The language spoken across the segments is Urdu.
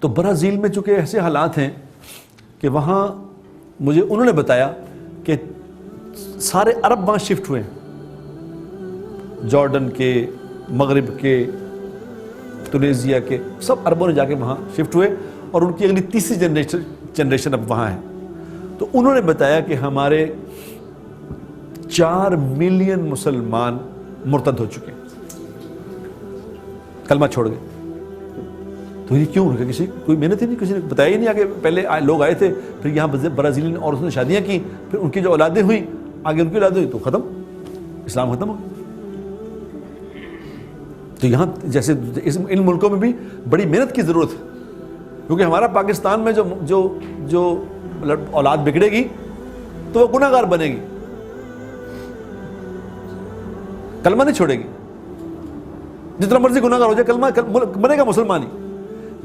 تو برازیل میں چونکہ ایسے حالات ہیں کہ وہاں مجھے انہوں نے بتایا کہ سارے عرب وہاں شفٹ ہوئے ہیں، جارڈن کے، مغرب کے، تونیزیا کے، سب عربوں نے جا کے وہاں شفٹ ہوئے اور ان کی اگلی تیسری جنریشن اب وہاں ہے۔ تو انہوں نے بتایا کہ ہمارے 4 ملین مسلمان مرتد ہو چکے ہیں، کلمہ چھوڑ گئے۔ تو یہ کیوں؟ کسی کوئی محنت ہی نہیں، کسی نے بتایا ہی نہیں آگے۔ پہلے لوگ آئے تھے، پھر یہاں برازیلین عورتوں نے شادیاں کی، پھر ان کی جو اولادیں ہوئیں، آگے ان کی اولادیں ہوئی تو ختم، اسلام ختم ہو گیا۔ تو یہاں جیسے ان ملکوں میں بھی بڑی محنت کی ضرورت ہے، کیونکہ ہمارا پاکستان میں جو اولاد بگڑے گی تو وہ گناہ گار بنے گی، کلمہ نہیں چھوڑے گی، جتنا مرضی گناہ گار ہو جائے کلمہ بنے گا مسلمان ہی۔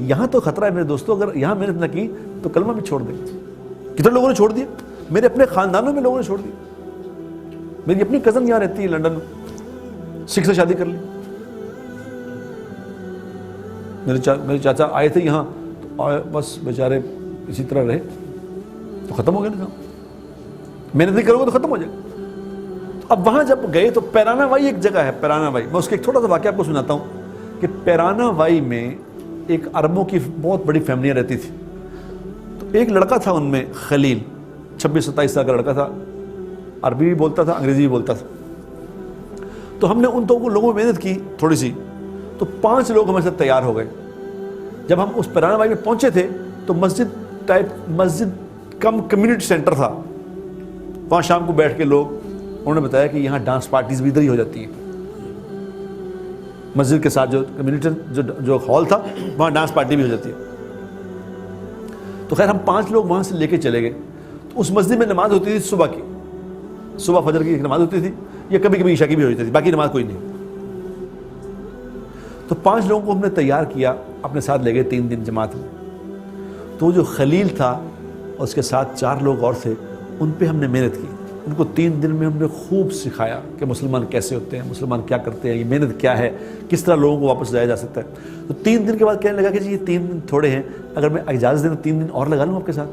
یہاں تو خطرہ ہے میرے دوستوں، اگر یہاں محنت نہ کی تو کلمہ بھی چھوڑ دیں گے۔ کتنے لوگوں نے چھوڑ دیا، میرے اپنے خاندانوں میں لوگوں نے چھوڑ دیا۔ میری اپنی کزن یہاں رہتی ہے لنڈن میں، سکھ سے شادی کر لی۔ میرے چاچا آئے تھے یہاں تو بس بیچارے اسی طرح رہے تو ختم ہو گیا نا کام۔ محنت نہیں کرو گے تو ختم ہو جائے گا۔ اب وہاں جب گئے تو پیرانا وائی ایک جگہ ہے، پیرانا وائی، میں اس کے ایک چھوٹا سا واقعہ آپ کو سناتا ہوں کہ پیرانا وائی میں ایک عربوں کی بہت بڑی فیملیاں رہتی تھی۔ تو ایک لڑکا تھا ان میں، خلیل، 26-27 سال کا لڑکا تھا، عربی بھی بولتا تھا، انگریزی بھی بولتا تھا۔ تو ہم نے ان لوگوں میں محنت کی تھوڑی سی، تو 5 لوگ ہمارے ساتھ تیار ہو گئے۔ جب ہم اس پیرانا وائی میں پہنچے تھے تو مسجد کم کمیونٹی سینٹر تھا، وہاں شام کو بیٹھ کے لوگ، انہوں نے بتایا کہ یہاں ڈانس پارٹیز بھی ادھر ہی ہو جاتی ہیں، مسجد کے ساتھ جو کمیونٹی جو ہال تھا وہاں ڈانس پارٹی بھی ہو جاتی ہے۔ تو خیر ہم 5 لوگ وہاں سے لے کے چلے گئے۔ تو اس مسجد میں نماز ہوتی تھی صبح کی، صبح فجر کی نماز ہوتی تھی، یا کبھی کبھی عشاء کی بھی ہو جاتی تھی، باقی نماز کوئی نہیں۔ تو 5 لوگوں کو ہم نے تیار کیا، اپنے ساتھ لے گئے 3 دن جماعت میں۔ تو جو خلیل تھا اور اس کے ساتھ 4 لوگ اور تھے، ان پہ ہم نے محنت کی۔ ان کو 3 دن میں ہم نے خوب سکھایا کہ مسلمان کیسے ہوتے ہیں، مسلمان کیا کرتے ہیں، یہ محنت کیا ہے، کس طرح لوگوں کو واپس لایا جا سکتا ہے۔ تو 3 دن کے بعد کہنے لگا کہ جی یہ 3 دن تھوڑے ہیں، اگر میں اجازت دیں تو 3 دن اور لگا لوں آپ کے ساتھ۔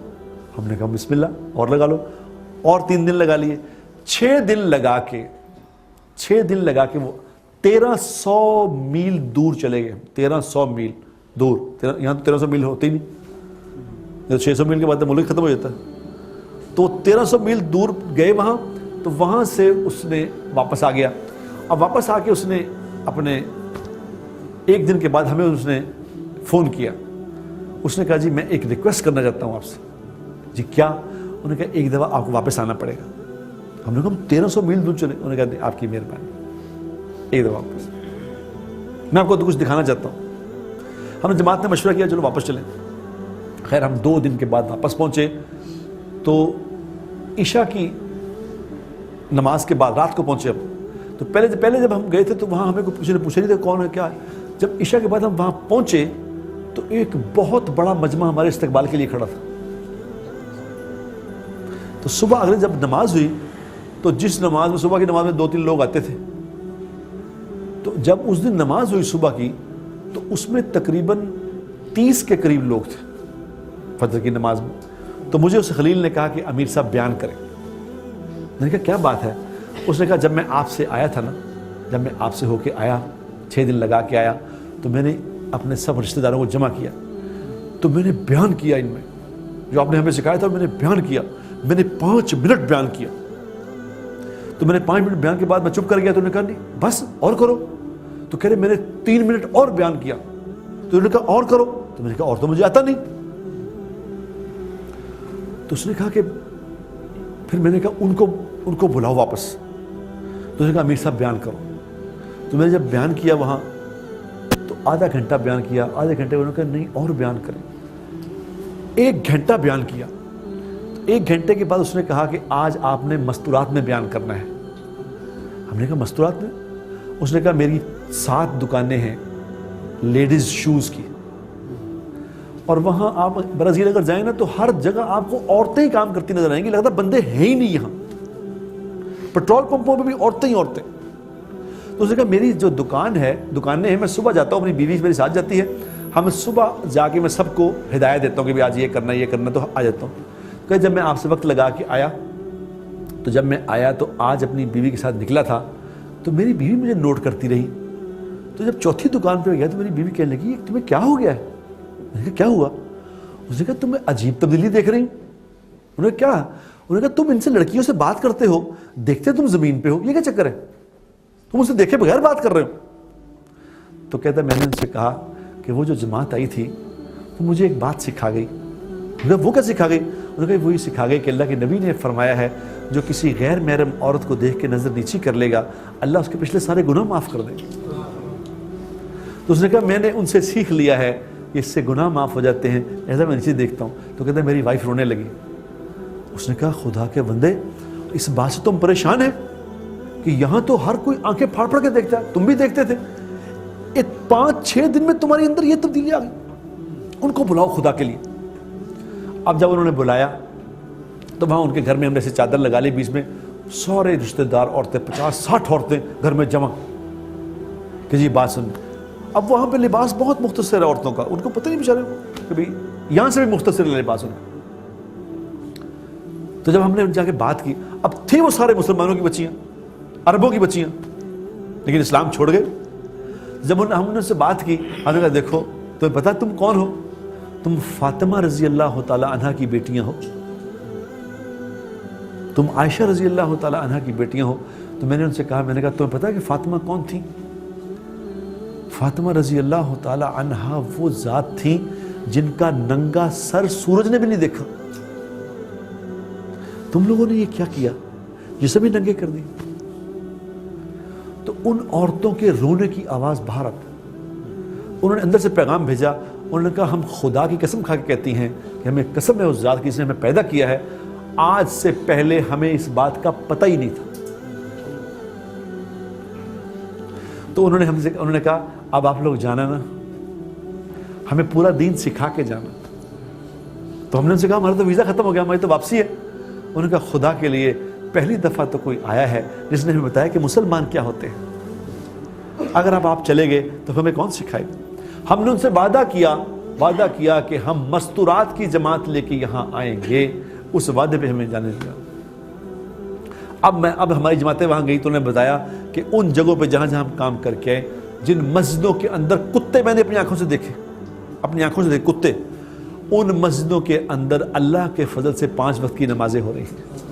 ہم نے کہا بسم اللہ، اور لگا لو، اور 3 دن لگا لیے۔ 6 دن لگا کے وہ 1300 میل دور چلے گئے، 1300 میل دور۔ یہاں تو 1300 میل ہوتے ہی نہیں، 600 میل کے بعد ملک ختم ہو جاتا ہے۔ تو 1300 میل دور گئے وہاں، تو وہاں سے اس نے واپس آ گیا۔ اب واپس آ کے اس نے اپنے 1 دن کے بعد ہمیں اس نے فون کیا۔ اس نے کہا جی میں ایک ریکویسٹ کرنا چاہتا ہوں آپ سے۔ جی کیا؟ انہوں نے کہا ایک دفعہ آپ کو واپس آنا پڑے گا۔ ہم نے کہا 1300 میل دور چلے؟ انہوں نے کہا آپ کی مہربانی، ایک دفعہ واپس، میں آپ کو تو کچھ دکھانا چاہتا ہوں۔ ہم نے جماعت نے مشورہ کیا چلو واپس چلیں۔ خیر ہم 2 دن کے بعد واپس پہنچے، تو عشاء کی نماز کے بعد رات کو پہنچے۔ اب تو پہلے جب ہم گئے تھے تو وہاں ہمیں کوئی پوچھا نہیں تھا کون ہے کیا ہے۔ جب عشاء کے بعد ہم وہاں پہنچے تو ایک بہت بڑا مجمع ہمارے استقبال کے لیے کھڑا تھا۔ تو صبح اگلے جب نماز ہوئی تو جس نماز میں صبح کی نماز میں 2-3 لوگ آتے تھے، تو جب اس دن نماز ہوئی صبح کی تو اس میں تقریباً 30 کے قریب لوگ تھے فجر کی نماز میں۔ تو مجھے اس خلیل نے کہا کہ امیر صاحب بیان کریں۔ میں نے کہا کیا بات ہے؟ اس نے کہا جب میں آپ سے آیا تھا نا، جب میں آپ سے ہو کے آیا، 6 دن لگا کے آیا، تو میں نے اپنے سب رشتہ داروں کو جمع کیا، تو میں نے بیان کیا ان میں جو آپ نے ہمیں سکھایا تھا، میں نے بیان کیا، میں نے 5 منٹ بیان کیا۔ تو میں نے 5 منٹ بیان کے بعد میں چپ کر گیا، تو انہوں نے کہا نہیں بس اور کرو۔ تو کہہ رہے میں نے 3 منٹ اور بیان کیا، تو انہوں نے کہا اور کرو۔ تو میں نے کہا اور تو مجھے آتا نہیں۔ تو اس نے کہا کہ پھر میں نے کہا ان کو بلاؤ واپس۔ تو اس نے کہا امیر صاحب بیان کرو۔ تو میں نے جب بیان کیا وہاں تو آدھا گھنٹہ بیان کیا، آدھے گھنٹے انہوں نے کہا نہیں اور بیان کریں۔ 1 گھنٹہ بیان کیا۔ 1 گھنٹے کے بعد اس نے کہا کہ آج آپ نے مستورات میں بیان کرنا ہے۔ ہم نے کہا مستورات میں؟ اس نے کہا میری 7 دکانیں ہیں لیڈیز شوز کی، اور وہاں آپ برازیل اگر جائیں نا تو ہر جگہ آپ کو عورتیں ہی کام کرتی نظر آئیں گی، لگتا بندے ہیں ہی نہیں یہاں۔ پیٹرول پمپوں پہ بھی عورتیں ہی عورتیں۔ تو اس نے کہا میری جو دکانیں ہیں، میں صبح جاتا ہوں، اپنی بیوی میری ساتھ جاتی ہے، ہم صبح جا کے میں سب کو ہدایت دیتا ہوں کہ بھی آج یہ کرنا تو آ جاتا ہوں کہ جب میں آپ سے وقت لگا کے آیا تو جب میں آیا تو آج اپنی بیوی کے ساتھ نکلا تھا تو میری بیوی مجھے نوٹ کرتی رہی. تو جب چوتھی دکان پہ گیا تو میری بیوی کہنے لگی تمہیں کیا ہو گیا ہے؟ میں نے کہا کیا ہوا؟ اس نے کہا تمہیں عجیب تبدیلی دیکھ رہی ہوں. انہوں نے کیا؟ انہوں نے کہا تم ان سے لڑکیوں سے بات کرتے ہو، دیکھتے تم زمین پہ ہو، یہ کیا چکر ہے؟ تم اسے دیکھے بغیر بات کر رہے ہو. تو کہتا ہے میں نے ان سے کہا کہ وہ جو جماعت آئی تھی وہ مجھے ایک بات سکھا گئی. وہ کیا سکھا گئی؟ انہوں نے کہا وہی سکھا گئی کہ اللہ کے نبی نے فرمایا ہے جو کسی غیر محرم عورت کو دیکھ کے نظر نیچی کر لے گا اللہ اس کے پچھلے سارے گناہ معاف کر دے گا. تو اس نے کہا میں نے ان سے سیکھ لیا ہے کہ اس سے گناہ معاف ہو جاتے ہیں، ایسا میں نیچے دیکھتا ہوں. تو کہتا ہے میری وائف رونے لگی. اس نے کہا خدا کے بندے اس بات سے تم پریشان ہیں کہ یہاں تو ہر کوئی آنکھیں پھاڑ پھاڑ کے دیکھتا ہے، تم بھی دیکھتے تھے، 5-6 دن میں تمہارے اندر یہ تبدیلی آ گئی. ان کو بلاؤ خدا کے لیے. اب جب انہوں نے بلایا تو وہاں ان کے گھر میں ہم نے ایسے چادر لگا لی، بیچ میں سارے رشتہ دار عورتیں 50-60 عورتیں گھر میں جمع کہ جی بات سن. اب وہاں پہ لباس بہت مختصر ہے عورتوں کا، ان کو پتہ نہیں بیچارے کہ بھائی یہاں سے بھی مختصر لباس ان کا. تو جب ہم نے جا کے بات کی، اب تھے وہ سارے مسلمانوں کی بچیاں، عربوں کی بچیاں، لیکن اسلام چھوڑ گئے. جب ہم نے ان سے بات کی، ہم نے کہا دیکھو تمہیں پتا تم کون ہو؟ تم فاطمہ رضی اللہ تعالی عنہ کی بیٹیاں ہو، تم عائشہ رضی اللہ تعالی عنہ کی بیٹیاں ہو. تو میں نے ان سے کہا، میں نے کہا تمہیں پتا کہ فاطمہ کون تھی؟ فاطمہ رضی اللہ تعالی عنہ وہ ذات تھیں جن کا ننگا سر سورج نے بھی نہیں دیکھا. تم لوگوں نے یہ کیا کیا؟ یہ سبھی ننگے کر دی. تو ان عورتوں کے رونے کی آواز باہر آتی. انہوں نے اندر سے پیغام بھیجا، انہوں نے کہا ہم خدا کی قسم کھا کے کہتی ہیں کہ ہمیں قسم ہے اس ذات کی جس نے ہمیں پیدا کیا ہے، آج سے پہلے ہمیں اس بات کا پتہ ہی نہیں تھا. تو انہوں نے کہا اب آپ لوگ جانا نا، ہمیں پورا دین سکھا کے جانا. تو ہم نے ان سے کہا ہمارا تو ویزا ختم ہو گیا، ہماری تو واپسی ہے. انہوں نے کہا خدا کے لیے پہلی دفعہ تو کوئی آیا ہے جس نے ہمیں بتایا کہ مسلمان کیا ہوتے ہیں. اگر آپ چلے گئے تو ہمیں کون سکھائے گا؟ ہم نے ان سے وعدہ کیا کہ ہم مستورات کی جماعت لے کے یہاں آئیں گے. اس وعدے پہ ہمیں جانے دیا. اب ہماری جماعتیں وہاں گئی تو انہوں نے بتایا کہ ان جگہوں پہ جہاں ہم کام کر کے آئے، جن مسجدوں کے اندر کتے میں نے اپنی آنکھوں سے دیکھے کتے، ان مسجدوں کے اندر اللہ کے فضل سے 5 وقت کی نمازیں ہو رہی ہیں.